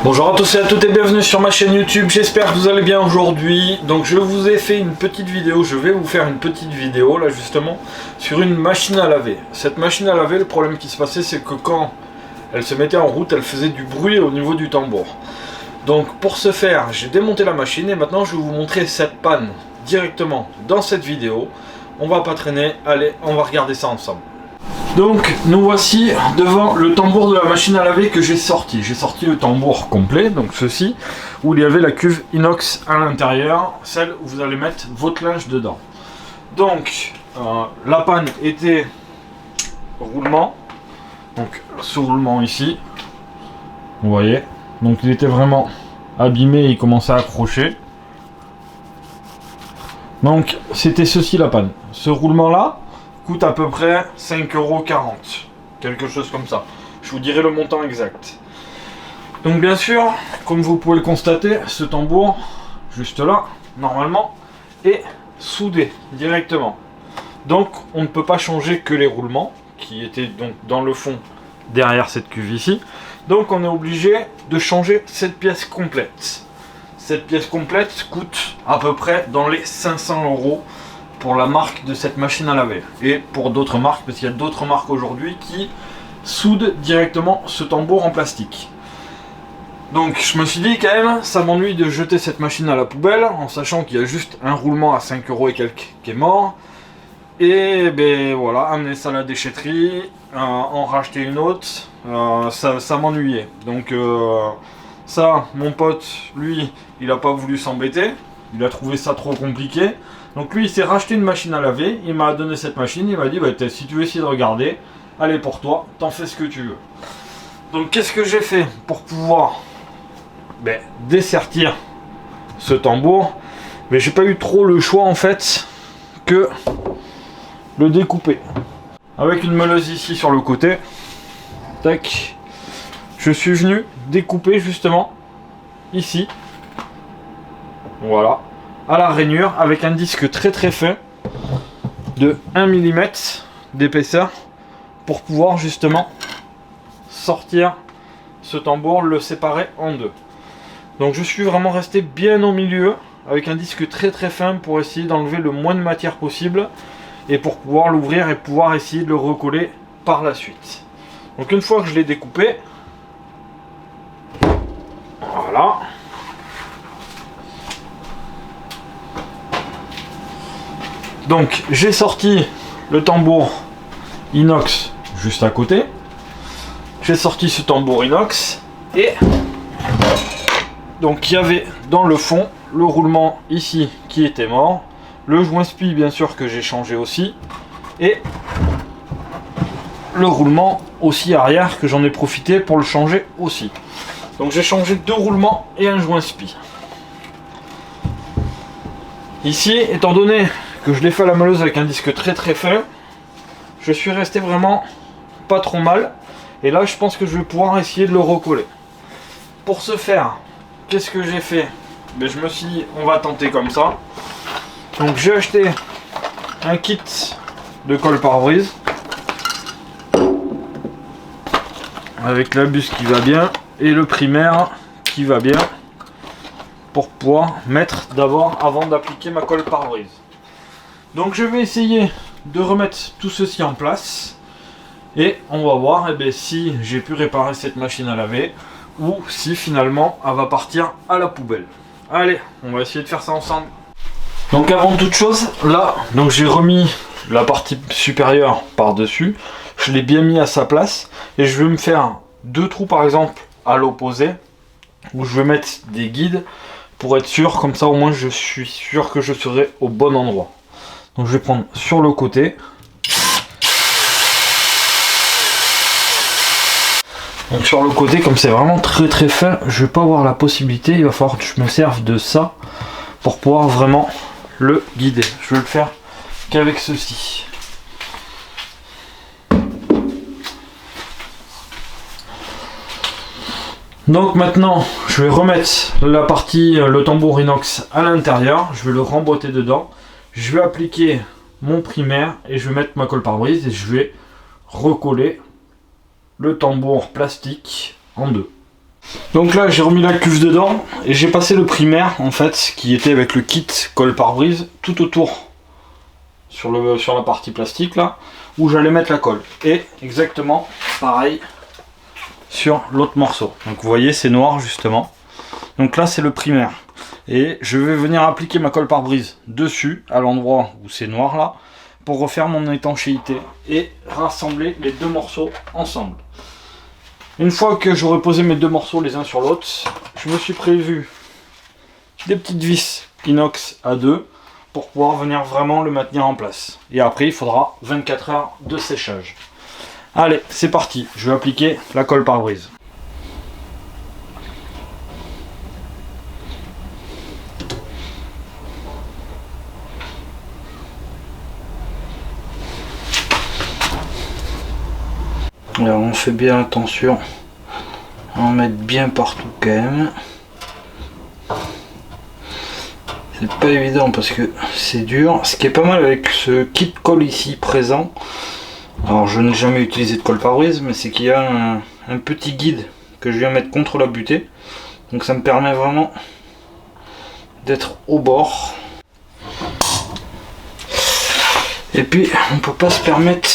Bonjour à tous et à toutes et bienvenue sur ma chaîne YouTube, j'espère que vous allez bien aujourd'hui. Donc je vous ai fait une petite vidéo, je vais vous faire une petite vidéo là justement sur une machine à laver. Cette machine à laver, le problème qui se passait c'est que quand elle se mettait en route, elle faisait du bruit au niveau du tambour. Donc pour ce faire, j'ai démonté la machine et maintenant je vais vous montrer cette panne directement dans cette vidéo. On va pas traîner, allez on va regarder ça ensemble. Donc nous voici devant le tambour de la machine à laver que j'ai sorti. J'ai sorti le tambour complet, donc ceci, où il y avait la cuve inox à l'intérieur, celle où vous allez mettre votre linge dedans. Donc la panne était roulement, donc ce roulement ici, vous voyez, donc il était vraiment abîmé, il commençait à accrocher. Donc c'était ceci la panne, ce roulement là coûte à peu près 5,40 €, quelque chose comme ça. Je vous dirai le montant exact. Donc bien sûr, comme vous pouvez le constater, ce tambour, juste là, normalement, est soudé directement. Donc on ne peut pas changer que les roulements, qui étaient donc dans le fond, derrière cette cuve ici. Donc on est obligé de changer cette pièce complète. Cette pièce complète coûte à peu près dans les 500 € pour la marque de cette machine à laver et pour d'autres marques, parce qu'il y a d'autres marques aujourd'hui qui soudent directement ce tambour en plastique. Donc je me suis dit quand même, ça m'ennuie de jeter cette machine à la poubelle en sachant qu'il y a juste un roulement à 5 € et quelques qui est mort, et ben voilà, amener ça à la déchetterie, en racheter une autre, ça m'ennuyait. Donc ça, mon pote, lui, il a pas voulu s'embêter, il a trouvé ça trop compliqué. Donc lui il s'est racheté une machine à laver, il m'a donné cette machine, il m'a dit bah, si tu veux essayer de regarder, allez pour toi, t'en fais ce que tu veux. Donc qu'est-ce que j'ai fait pour pouvoir dessertir ce tambour? Mais j'ai pas eu trop le choix en fait que le découper. Avec une meuleuse ici sur le côté, tac, je suis venu découper justement ici, voilà, à la rainure avec un disque très très fin de 1 mm d'épaisseur pour pouvoir justement sortir ce tambour, le séparer en deux. Donc je suis vraiment resté bien au milieu avec un disque très très fin pour essayer d'enlever le moins de matière possible et pour pouvoir l'ouvrir et pouvoir essayer de le recoller par la suite. Donc une fois que je l'ai découpé, voilà. Donc j'ai sorti le tambour inox juste à côté. J'ai sorti ce tambour inox et donc il y avait dans le fond le roulement ici qui était mort, le joint-spi bien sûr que j'ai changé aussi et le roulement aussi arrière que j'en ai profité pour le changer aussi. Donc j'ai changé 2 roulements et un joint-spi. Ici, étant donné que je l'ai fait à la meuleuse avec un disque très très fin, je suis resté vraiment pas trop mal, et là je pense que je vais pouvoir essayer de le recoller. Pour ce faire, qu'est-ce que j'ai fait? Je me suis dit on va tenter comme ça. Donc j'ai acheté un kit de colle pare-brise avec la buse qui va bien et le primaire qui va bien pour pouvoir mettre d'abord avant d'appliquer ma colle pare-brise. Donc je vais essayer de remettre tout ceci en place et on va voir si j'ai pu réparer cette machine à laver ou si finalement elle va partir à la poubelle. Allez, on va essayer de faire ça ensemble. Donc avant toute chose, là, donc j'ai remis la partie supérieure par-dessus, je l'ai bien mis à sa place et je vais me faire 2 trous par exemple à l'opposé où je vais mettre des guides pour être sûr, comme ça au moins je suis sûr que je serai au bon endroit. Donc je vais prendre sur le côté. Donc sur le côté, comme c'est vraiment très très fin, je vais pas avoir la possibilité, il va falloir que je me serve de ça pour pouvoir vraiment le guider. Je vais le faire qu'avec ceci. Donc maintenant, je vais remettre la partie, le tambour inox à l'intérieur, je vais le remboîter dedans, je vais appliquer mon primaire et je vais mettre ma colle pare-brise et je vais recoller le tambour plastique en deux. Donc là j'ai remis la cuve dedans et j'ai passé le primaire en fait qui était avec le kit colle pare-brise tout autour sur la partie plastique là où j'allais mettre la colle. Et exactement pareil sur l'autre morceau. Donc vous voyez c'est noir justement. Donc là c'est le primaire. Et je vais venir appliquer ma colle pare-brise dessus à l'endroit où c'est noir là pour refaire mon étanchéité et rassembler les deux morceaux ensemble. Une fois que j'aurai posé mes deux morceaux les uns sur l'autre, je me suis prévu des petites vis inox à 2 pour pouvoir venir vraiment le maintenir en place. Et après il faudra 24 heures de séchage. Allez, c'est parti, je vais appliquer la colle pare-brise. Alors on fait bien attention à en mettre bien partout quand même. C'est pas évident parce que c'est dur. Ce qui est pas mal avec ce kit colle ici présent, alors je n'ai jamais utilisé de colle pare-brise, mais c'est qu'il y a un petit guide que je viens mettre contre la butée. Donc ça me permet vraiment d'être au bord. Et puis on peut pas se permettre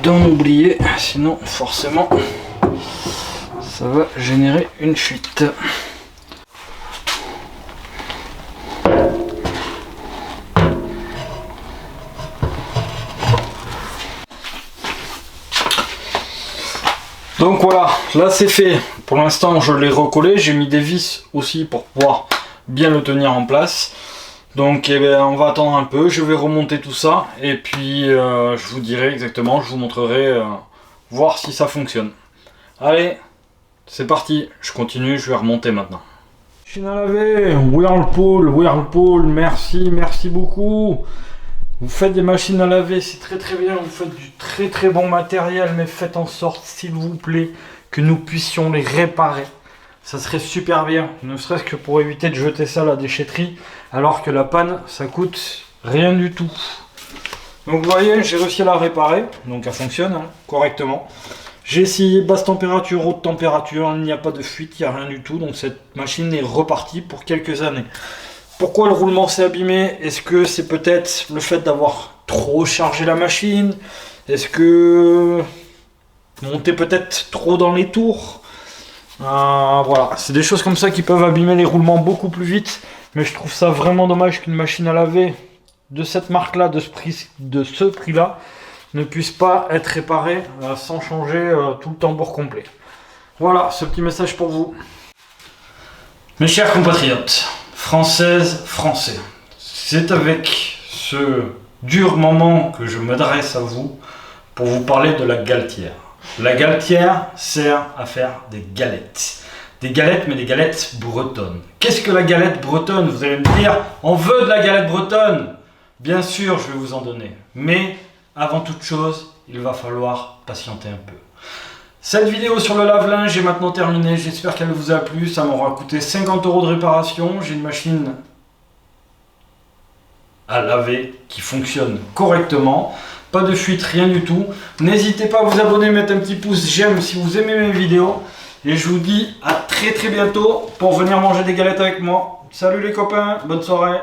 d'en oublier, sinon forcément ça va générer une fuite. Donc voilà, là c'est fait. Pour l'instant je l'ai recollé, j'ai mis des vis aussi pour pouvoir bien le tenir en place. Donc eh bien, on va attendre un peu, je vais remonter tout ça et puis je vous dirai exactement, je vous montrerai voir si ça fonctionne. Allez, c'est parti, je continue, je vais remonter maintenant. Machine à laver, Whirlpool, merci beaucoup. Vous faites des machines à laver, c'est très bien, vous faites du très bon matériel, mais faites en sorte s'il vous plaît que nous puissions les réparer. Ça serait super bien, ne serait-ce que pour éviter de jeter ça à la déchetterie, alors que la panne, ça coûte rien du tout. Donc vous voyez, j'ai réussi à la réparer, donc elle fonctionne hein, correctement. J'ai essayé basse température, haute température, il n'y a pas de fuite, il n'y a rien du tout, donc cette machine est repartie pour quelques années. Pourquoi le roulement s'est abîmé? Est-ce que c'est peut-être le fait d'avoir trop chargé la machine? Est-ce que monter peut-être trop dans les tours? Voilà, c'est des choses comme ça qui peuvent abîmer les roulements beaucoup plus vite, mais je trouve ça vraiment dommage qu'une machine à laver de cette marque là, de ce prix là, ne puisse pas être réparée sans changer tout le tambour complet. Voilà, ce petit message pour vous. Mes chers compatriotes, françaises, français, c'est avec ce dur moment que je m'adresse à vous pour vous parler de la galetière. La galetière sert à faire des galettes. Des galettes, mais des galettes bretonnes. Qu'est-ce que la galette bretonne? Vous allez me dire, on veut de la galette bretonne. Bien sûr, je vais vous en donner. Mais, avant toute chose, il va falloir patienter un peu. Cette vidéo sur le lave-linge est maintenant terminée. J'espère qu'elle vous a plu. Ça m'aura coûté 50 € de réparation. J'ai une machine à laver qui fonctionne correctement. Pas de fuite, rien du tout. N'hésitez pas à vous abonner, mettre un petit pouce j'aime si vous aimez mes vidéos. Et je vous dis à très bientôt pour venir manger des galettes avec moi. Salut les copains, bonne soirée.